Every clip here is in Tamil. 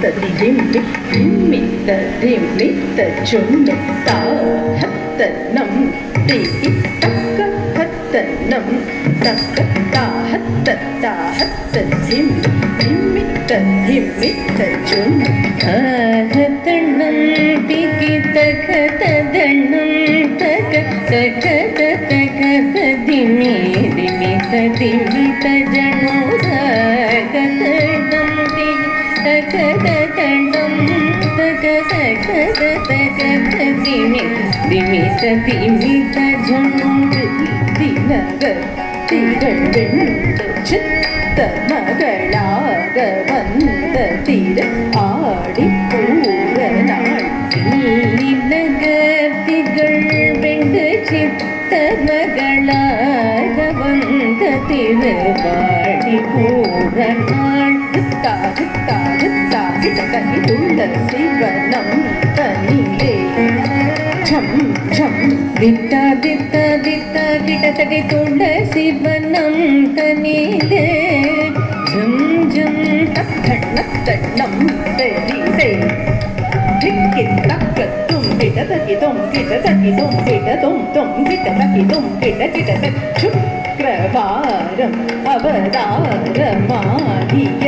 ததிமிம்மி திம்மித்த திம்மித்த சொன்னு தாஹத்தனம் தீகி தக்க ஹத்தனம் தக்க தாஹத்த தாஹத்த திம்மி திம்மித்த திம்மித்த சொன்னு தாஹத்தனம் தீகி தக்க ததனம் தக்க தக்க தக்க திமி திமி திமி தஜனோ தகதனம் தீகி தக்க ததனம் தக்க தக்க தக்க திமி திமி திமி தஜனோ தினக திகழ் வெண்ட சித்த மகளாக வந்த திரு ஆடி பூர நாள் திகழ் வெண்டு சித்த மகளாக வந்த திருவாடி பூர நாள் துளசி வனம் தனிலே ಛಂ ಛಂ ದಿತ್ತ ದಿತ್ತ ದಿತ್ತ ಗಿಟತಗೆ ತುಳಸಿ ವನಂ ತನಿಲೆ ಝಂ ಝಂ ತಣ್ಣ ತಣ್ಣಂ ತರಿದೆ ಧಿಕ್ಕಿ ತಕ್ಕ ತುಂಬಿಟ ತಗಿ ತುಂಬಿಟ ತಗಿ ತುಂಬಿಟ ತುಂಬಿಟ ತಗಿ ತುಂಬಿಟ ಗಿಟ ಶುಕ್ರವಾರಂ ಅವತಾರ ಮಾಡಿಯ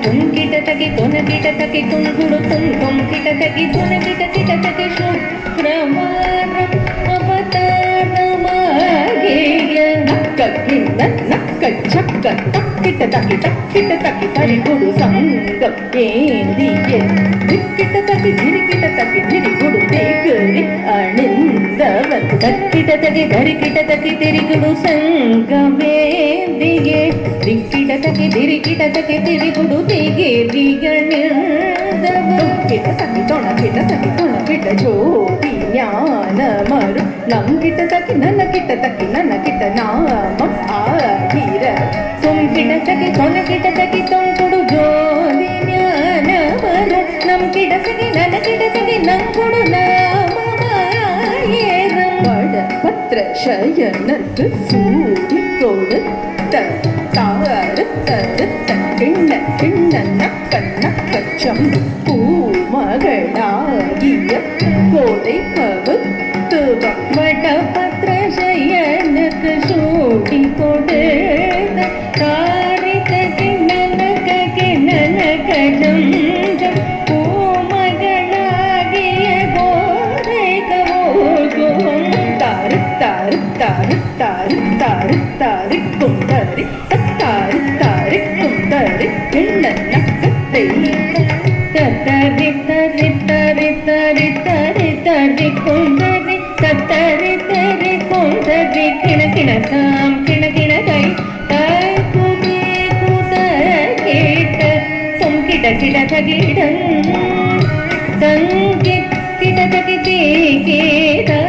ತುಂಗಿಟ ತಗಿ ತೊನಗಿಟ ತಗಿ ತುಂಗುಡು ತುಂಗಿಟ ತಗಿ ತೊನಗಿಟ ಗಿಟ ತಗಿ ಶುಕ್ರವಾರಂ ಅವತಾರ ಮಾಡಿಯ ನಕ್ಕ ಗಿನ್ನ ನಕ್ಕ ಚಕ್ಕ ತಕ್ಕಿಟ ತಗಿ ತರಿಗುಡು ಸಂಗಂ ಏಂದಿಯ ದಿಕ್ಕಿಟ ತಗಿ ಧಿರಿಕಿಟ ತಗಿ ಧಿರಿಗುಡು ದೇಗರಿ ಅಣಿಂದವನ್ ತಕ್ಕಿಟ ತಗಿ ಧರಿಕಿಟ ತಗಿ ತಿರಿಗುಡು ಸಂಗಮೇಂದಿಯೇ ದಿಕ್ಕಿಟ ತಗಿ ಧಿರಿಕಿಟ ತಗಿ ತಿರಿಗುಡು ದೇಗರಿಗಣಿಂದವನ್ ಕಿಟ ತಗಿ ತೊಣ ಕಿಟ ಜೋಡಿ ಜ್ಞಾನ ಮರು ನಮ್ ಕಿಟ ತಗಿ ನನ್ನ ಕಿಟ ನಾಮ ಆಗಿರ ತುಂಬಿಟ ತಗಿ ತೊನಗಿಟ ತಗಿ ತೊಂಕುಡು ಜೋಡಿ ಜ್ಞಾನ ಮರು ನಮ್ ಕಿಟ ತಗಿ ನನ್ನ ಕಿಟ ತಗಿ ನಂಕುಡು நாமமாயிரம் வட பத்ர சயனத்து சூடி கொடுத்த தாரத்த கிண்ண கிண்ண நக்க நக்கச்சம் பூமகளாகிய கோதை பவத்து வட பத்ர சயனுக்கு சூடி கொடுத்த தாரித்த கிண்ணனக கிண்ணனக ஜம் ஜம் பூமகளாகிய கோதை கவோகும் தாரு தாரு தாரு தாரு தாரு தாரு குந்தரி தத்தாரு தாரு குந்தரி கிண்ண நக்கத்தை தத்தரி தரி தரி தரி தரி தரி குந்தரி தத்தரி தரி குந்தரி கிண கிணதாம் கிண கிணதை தாய் குதி குத கேட்ட தும் கிட கிட தகிடம் தங்கி கிட தகி தீ கேதா